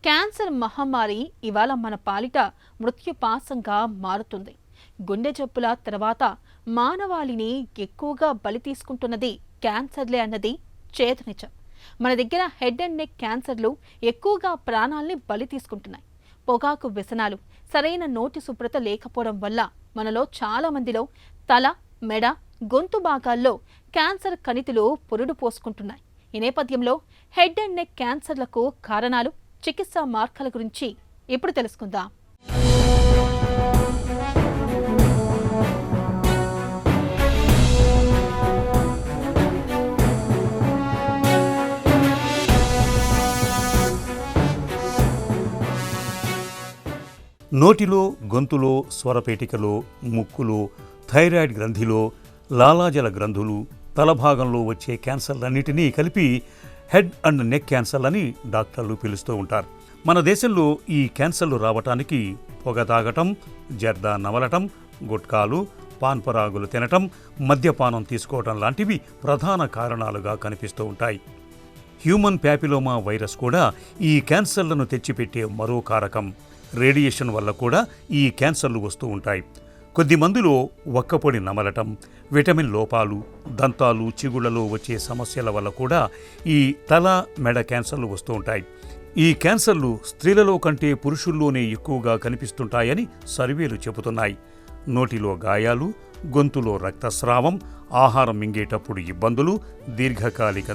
Cancer మహమ్మారి ఇవాళ మన పాలిట మృత్యుపాశంగా మారుతుంది. గుండె జబ్బుల తర్వాత మానవాళిని ఎక్కువగా బలి తీసుకుంటున్నది క్యాన్సర్లే అన్నది చేదు. మన దగ్గర హెడ్ అండ్ నెక్ క్యాన్సర్లు ఎక్కువగా ప్రాణాల్ని బలి తీసుకుంటున్నాయి. పొగాకు వ్యసనాలు, సరైన నోటి శుభ్రత లేకపోవడం వల్ల మనలో చాలా మందిలో తల, మెడ, గొంతు భాగాల్లో క్యాన్సర్ కణితులు పురుడు పోసుకుంటున్నాయి. ఈ నేపథ్యంలో హెడ్ అండ్ నెక్ క్యాన్సర్లకు కారణాలు, చికిత్సా మార్గాల గురించి ఇప్పుడు తెలుసుకుందాం. నోటిలో, గొంతులో, స్వరపేటికలో, ముక్కులో, థైరాయిడ్ గ్రంథిలో, లాలాజల గ్రంథులు, తలభాగంలో వచ్చే క్యాన్సర్లన్నిటినీ కలిపి హెడ్ అండ్ నెక్ క్యాన్సర్లని డాక్టర్లు పిలుస్తూ ఉంటారు. మన దేశంలో ఈ క్యాన్సర్లు రావటానికి పొగ తాగటం, జర్దా నమలటం, గుట్కాలు, పాన్పరాగులు తినటం, మద్యపానం తీసుకోవటం లాంటివి ప్రధాన కారణాలుగా కనిపిస్తూ ఉంటాయి. హ్యూమన్ ప్యాపిలోమా వైరస్ కూడా ఈ క్యాన్సర్లను తెచ్చిపెట్టే మరో కారకం. రేడియేషన్ వల్ల కూడా ఈ క్యాన్సర్లు వస్తూ ఉంటాయి. కొద్ది మందిలో వక్కపొడి నమలటం, విటమిన్ లోపాలు, దంతాలు, చిగుళ్లలో వచ్చే సమస్యల వల్ల కూడా ఈ తల, మెడ క్యాన్సర్లు వస్తూ ఉంటాయి. ఈ క్యాన్సర్లు స్త్రీలలో కంటే పురుషుల్లోనే ఎక్కువగా కనిపిస్తుంటాయని సర్వేలు చెబుతున్నాయి. నోటిలో గాయాలు, గొంతులో రక్తస్రావం, ఆహారం మింగేటప్పుడు ఇబ్బందులు, దీర్ఘకాలిక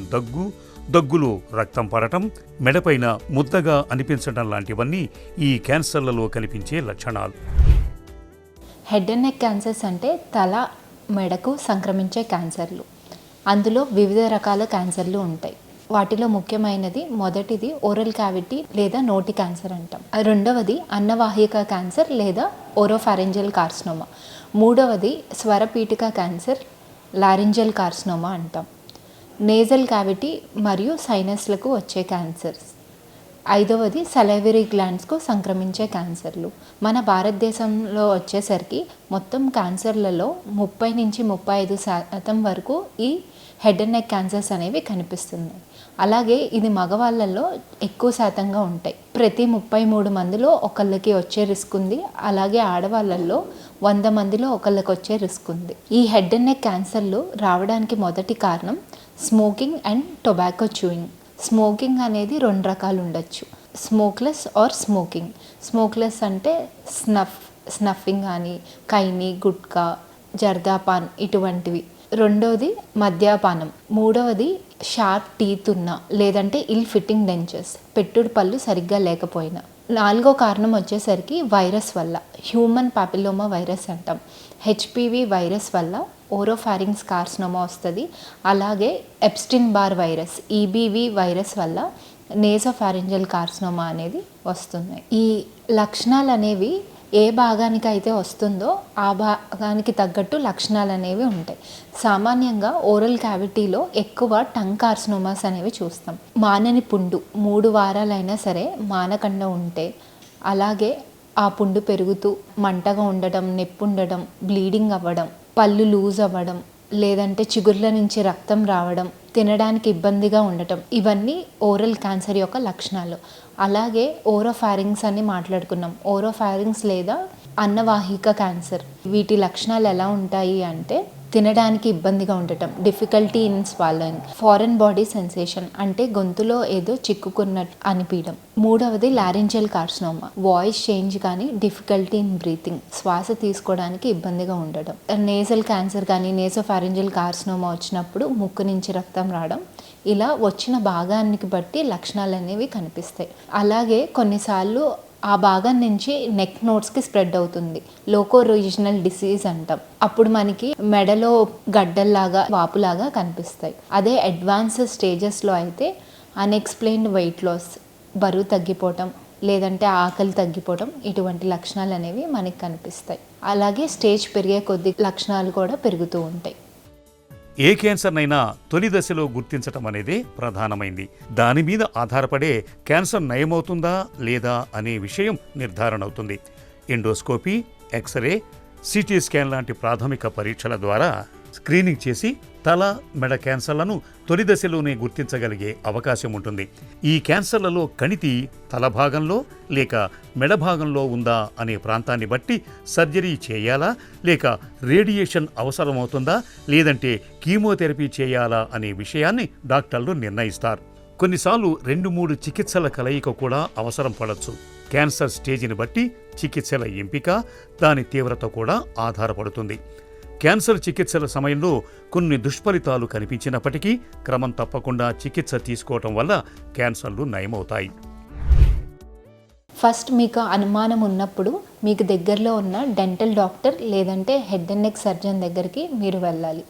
దగ్గులో రక్తం పడటం, మెడపైన ముద్దగా అనిపించడం లాంటివన్నీ ఈ క్యాన్సర్లలో కనిపించే లక్షణాలు. హెడ్ అండ్ నెక్ క్యాన్సర్స్ అంటే తల, మెడకు సంక్రమించే క్యాన్సర్లు. అందులో వివిధ రకాల క్యాన్సర్లు ఉంటాయి. వాటిలో ముఖ్యమైనది మొదటిది ఓరల్ క్యావిటీ లేదా నోటి క్యాన్సర్ అంటాం. రెండవది అన్నవాహిక క్యాన్సర్ లేదా ఓరోఫారింజియల్ కార్సినోమా. మూడవది స్వరపీఠిక క్యాన్సర్, లారింజియల్ కార్సినోమా అంటాం. నేజల్ క్యావిటీ మరియు సైనస్లకు వచ్చే క్యాన్సర్స్. ఐదవది సలైవరీ గ్లాండ్స్కు సంక్రమించే క్యాన్సర్లు. మన భారతదేశంలో వచ్చేసరికి మొత్తం క్యాన్సర్లలో 30-35% వరకు ఈ హెడ్ అండ్ నెక్ క్యాన్సర్స్ అనేవి కనిపిస్తున్నాయి. అలాగే ఇది మగవాళ్ళల్లో ఎక్కువ శాతంగా ఉంటాయి. ప్రతి 33 మందిలో ఒకళ్ళకి వచ్చే రిస్క్ ఉంది. అలాగే ఆడవాళ్ళల్లో 100 మందిలో ఒకళ్ళకి వచ్చే రిస్క్ ఉంది. ఈ హెడ్ అండ్ నెక్ క్యాన్సర్లు రావడానికి మొదటి కారణం smoking and tobacco chewing. Smoking అనేది 2 రకాలు ఉండొచ్చు. Smokeless are smoking. స్మోక్లెస్ అంటే స్నఫింగ్ కానీ, కైని, గుట్కా, జర్దాపాన్ ఇటువంటివి. రెండవది మద్యపానం. మూడవది షార్ప్ టీత్ ఉన్న లేదంటే ఇల్ ఫిట్టింగ్ డెంచర్స్, పెట్టుడు పళ్ళు సరిగ్గా లేకపోయినా. నాలుగో కారణం వచ్చేసరికి వైరస్ వల్ల, హ్యూమన్ పాపిలోమా వైరస్ అంటాం. హెచ్పివి వైరస్ వల్ల ఓరోఫారింగ్స్ కార్సినోమా వస్తుంది. అలాగే Epstein bar virus, EBV virus వల్ల నేసోఫారింజియల్ కార్సినోమా అనేది వస్తున్నాయి. ఈ లక్షణాలు అనేవి ఏ భాగానికి అయితే వస్తుందో ఆ భాగానికి తగ్గట్టు లక్షణాలు అనేవి ఉంటాయి. సామాన్యంగా ఓరల్ క్యావిటీలో ఎక్కువ టంగ్ కార్సినోమాస్ అనేవి చూస్తాం. మానని పుండు 3 వారాలైనా సరే మానకుండా ఉంటే, అలాగే ఆ పుండు పెరుగుతూ మంటగా ఉండడం, నొప్పి ఉండడం, బ్లీడింగ్ అవ్వడం, పళ్ళు లూజ్ అవ్వడం, లేదంటే చిగుర్ల నుంచి రక్తం రావడం, తినడానికి ఇబ్బందిగా ఉండటం, ఇవన్నీ ఓరల్ క్యాన్సర్ యొక్క లక్షణాలు. అలాగే ఓరోఫారింగ్స్ అని మాట్లాడుకున్నాం. ఓరోఫారింగ్స్ లేదా అన్నవాహిక క్యాన్సర్, వీటి లక్షణాలు ఎలా ఉంటాయి అంటే తినడానికి ఇబ్బందిగా ఉండటం, difficulty in swallowing, foreign body sensation అంటే గొంతులో ఏదో చిక్కుకున్నట్టు అనిపించడం. మూడవది లారింజియల్ కార్సినోమా, వాయిస్ చేంజ్ కానీ, డిఫికల్టీ ఇన్ బ్రీతింగ్, శ్వాస తీసుకోవడానికి ఇబ్బందిగా ఉండడం. నేజల్ క్యాన్సర్ కానీ, నేసోఫారింజియల్ కార్సినోమా వచ్చినప్పుడు ముక్కు నుంచి రక్తం రావడం. ఇలా వచ్చిన భాగానికి బట్టి లక్షణాలు అనేవి కనిపిస్తాయి. అలాగే కొన్నిసార్లు ఆ భాగం నుంచి నెక్ నోట్స్కి స్ప్రెడ్ అవుతుంది. లోకో రీజనల్ డిసీజ్ అంటాం. అప్పుడు మనకి మెడలో గడ్డల్లాగా, వాపులాగా కనిపిస్తాయి. అదే అడ్వాన్స్ స్టేజెస్లో అయితే అన్ఎక్స్ప్లెయిన్డ్ వెయిట్ లాస్, బరువు తగ్గిపోవటం, లేదంటే ఆకలి తగ్గిపోవటం, ఇటువంటి లక్షణాలు అనేవి మనకి కనిపిస్తాయి. అలాగే స్టేజ్ పెరిగే కొద్ది లక్షణాలు కూడా పెరుగుతూ ఉంటాయి. ఏ క్యాన్సర్నైనా తొలి దశలో గుర్తించటం అనేదే ప్రధానమైంది. దాని మీద ఆధారపడే క్యాన్సర్ నయమవుతుందా లేదా అనే విషయం నిర్ధారణ అవుతుంది. ఎండోస్కోపీ, ఎక్స్రే, సిటీ స్కాన్ లాంటి ప్రాథమిక పరీక్షల ద్వారా స్క్రీనింగ్ చేసి తల మెడ క్యాన్సర్లను తొలి దశలోనే గుర్తించగలిగే అవకాశం ఉంటుంది. ఈ క్యాన్సర్లలో కణితి తల భాగంలో లేక మెడ భాగంలో ఉందా అనే ప్రాంతాన్ని బట్టి సర్జరీ చేయాలా లేక రేడియేషన్ అవసరమవుతుందా లేదంటే కీమోథెరపీ చేయాలా అనే విషయాన్ని డాక్టర్లు నిర్ణయిస్తారు. కొన్నిసార్లు 2-3 చికిత్సల కలయిక కూడా అవసరం పడవచ్చు. క్యాన్సర్ స్టేజిని బట్టి చికిత్సల ఎంపిక, దాని తీవ్రత కూడా ఆధారపడుతుంది. క్యాన్సర్ చికిత్సల సమయంలో కొన్ని దుష్ఫలితాలు కనిపించినప్పటికీ క్రమం తప్పకుండా చికిత్స తీసుకోవటం వల్ల క్యాన్సర్లు నయమవుతాయి. ఫస్ట్ మీకు అనుమానం ఉన్నప్పుడు మీకు దగ్గరలో ఉన్న డెంటల్ డాక్టర్ లేదంటే హెడ్ అండ్ నెక్ సర్జన్ దగ్గరికి మీరు వెళ్ళాలి.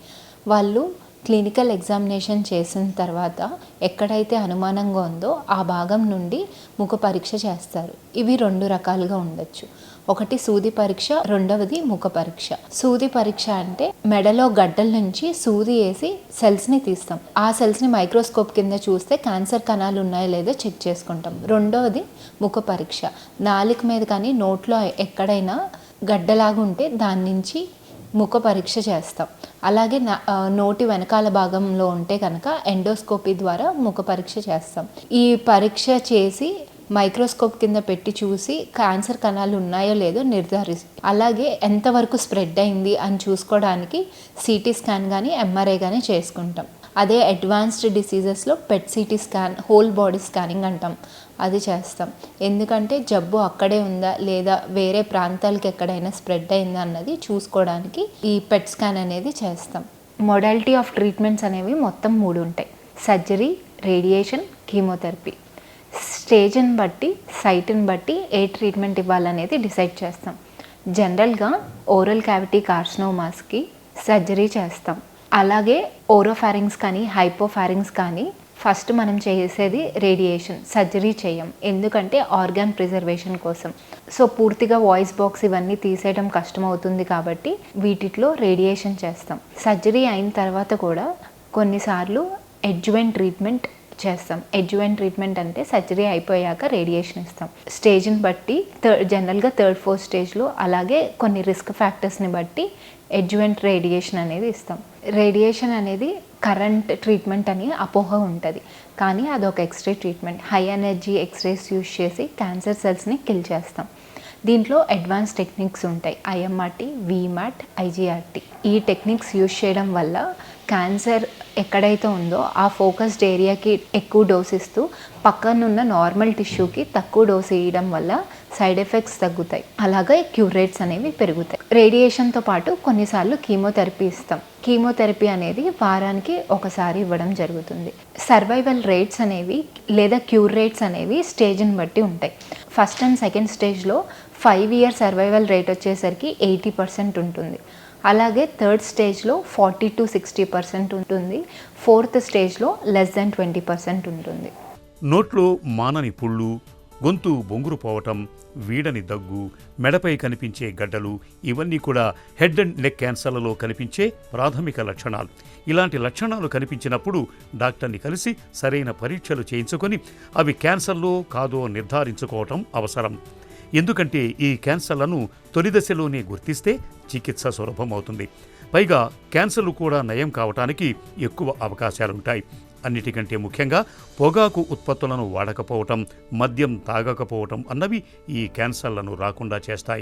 వాళ్ళు క్లినికల్ ఎగ్జామినేషన్ చేసిన తర్వాత ఎక్కడైతే అనుమానంగా ఉందో ఆ భాగం నుండి ముఖ పరీక్ష చేస్తారు. ఇవి 2 రకాలుగా ఉండొచ్చు. ఒకటి సూది పరీక్ష, రెండవది ముఖ పరీక్ష. సూది పరీక్ష అంటే మెడలో గడ్డల నుంచి సూది వేసి సెల్స్ని తీస్తాం. ఆ సెల్స్ని మైక్రోస్కోప్ కింద చూస్తే క్యాన్సర్ కణాలు ఉన్నాయో లేదో చెక్ చేసుకుంటాం. రెండవది ముఖ పరీక్ష. నాలుక మీద కానీ నోట్లో ఎక్కడైనా గడ్డలాగా ఉంటే దాని నుంచి ముఖ పరీక్ష చేస్తాం. అలాగే నోటి వెనకాల భాగంలో ఉంటే కనుక ఎండోస్కోపీ ద్వారా ముఖ పరీక్ష చేస్తాం. ఈ పరీక్ష చేసి మైక్రోస్కోప్ కింద పెట్టి చూసి క్యాన్సర్ కణాలు ఉన్నాయో లేదో నిర్ధారిస్తాం. అలాగే ఎంతవరకు స్ప్రెడ్ అయింది అని చూసుకోవడానికి సిటీ స్కాన్ కానీ ఎంఆర్ఐ కానీ చేసుకుంటాం. అదే అడ్వాన్స్డ్ డిసీజెస్లో PET CT scan, whole body scanning అంటాం, అది చేస్తాం. ఎందుకంటే జబ్బు అక్కడే ఉందా లేదా వేరే ప్రాంతాలకు ఎక్కడైనా స్ప్రెడ్ అయిందా అన్నది చూసుకోవడానికి ఈ పెట్ స్కాన్ అనేది చేస్తాం. మోడాలిటీ ఆఫ్ ట్రీట్మెంట్స్ అనేవి మొత్తం 3 ఉంటాయి: సర్జరీ, రేడియేషన్, కీమోథెరపీ. స్టేజ్ని బట్టి, సైట్ని బట్టి ఏ ట్రీట్మెంట్ ఇవ్వాలనేది డిసైడ్ చేస్తాం. జనరల్గా ఓరల్ క్యావిటీ కార్సినోమాస్కి సర్జరీ చేస్తాం. అలాగే ఓరోఫారింగ్స్ కానీ హైపోఫారింగ్స్ కానీ ఫస్ట్ మనం చేసేది రేడియేషన్, సర్జరీ చేయం. ఎందుకంటే ఆర్గాన్ ప్రిజర్వేషన్ కోసం. సో పూర్తిగా వాయిస్ బాక్స్ ఇవన్నీ తీసేయడం కష్టమవుతుంది కాబట్టి వీటిలో రేడియేషన్ చేస్తాం. సర్జరీ అయిన తర్వాత కూడా కొన్నిసార్లు ఎడ్జువెంట్ ట్రీట్మెంట్ చేస్తాం. ఎడ్జువెంట్ ట్రీట్మెంట్ అంటే సర్జరీ అయిపోయాక రేడియేషన్ ఇస్తాం. స్టేజ్ని బట్టి జనరల్గా 3rd, 4th స్టేజ్లో, అలాగే కొన్ని రిస్క్ ఫ్యాక్టర్స్ని బట్టి ఎడ్జువెంట్ రేడియేషన్ అనేది ఇస్తాం. రేడియేషన్ అనేది కరెంట్ ట్రీట్మెంట్ అని అపోహ ఉంటుంది, కానీ అదొక x-ray treatment. High energy x-rays use చేసి క్యాన్సర్ సెల్స్ని కిల్ చేస్తాం. దీంట్లో అడ్వాన్స్ టెక్నిక్స్ ఉంటాయి: ఐఎంఆర్టీ, వీమాట్, ఐజీఆర్టీ. ఈ టెక్నిక్స్ యూజ్ చేయడం వల్ల క్యాన్సర్ ఎక్కడైతే ఉందో ఆ ఫోకస్డ్ ఏరియాకి ఎక్కువ డోస్ ఇస్తూ పక్కనున్న నార్మల్ టిష్యూకి తక్కువ డోస్ ఇవ్వడం వల్ల సైడ్ ఎఫెక్ట్స్ తగ్గుతాయి. అలాగే క్యూర్ రేట్స్ అనేవి పెరుగుతాయి. రేడియేషన్తో పాటు కొన్నిసార్లు కీమోథెరపీ ఇస్తాం. కీమోథెరపీ అనేది వారానికి ఒకసారి ఇవ్వడం జరుగుతుంది. సర్వైవల్ రేట్స్ అనేవి లేదా క్యూర్ రేట్స్ అనేవి స్టేజ్ని బట్టి ఉంటాయి. ఫస్ట్ అండ్ సెకండ్ స్టేజ్లో 5 year సర్వైవల్ రేట్ వచ్చేసరికి 80% ఉంటుంది. అలాగే 3rd స్టేజ్లో 40 to 60% ఉంటుంది. 4th స్టేజ్లో less than 20% ఉంటుంది. నోట్లో మానని పుళ్ళు, గొంతు బొంగురు పోవటం, వీడని దగ్గు, మెడపై కనిపించే గడ్డలు, ఇవన్నీ కూడా హెడ్ అండ్ నెక్ క్యాన్సర్లలో కనిపించే ప్రాథమిక లక్షణాలు. ఇలాంటి లక్షణాలు కనిపించినప్పుడు డాక్టర్ని కలిసి సరైన పరీక్షలు చేయించుకొని అవి క్యాన్సర్లో కాదో నిర్ధారించుకోవటం అవసరం. ఎందుకంటే ఈ క్యాన్సర్లను తొలి దశలోనే గుర్తిస్తే చికిత్స సులభమవుతుంది. పైగా క్యాన్సర్లు కూడా నయం కావటానికి ఎక్కువ అవకాశాలుంటాయి. అన్నిటికంటే ముఖ్యంగా పొగాకు ఉత్పత్తులను వాడకపోవటం, మద్యం తాగకపోవటం అన్నవి ఈ క్యాన్సర్లను రాకుండా చేస్తాయి.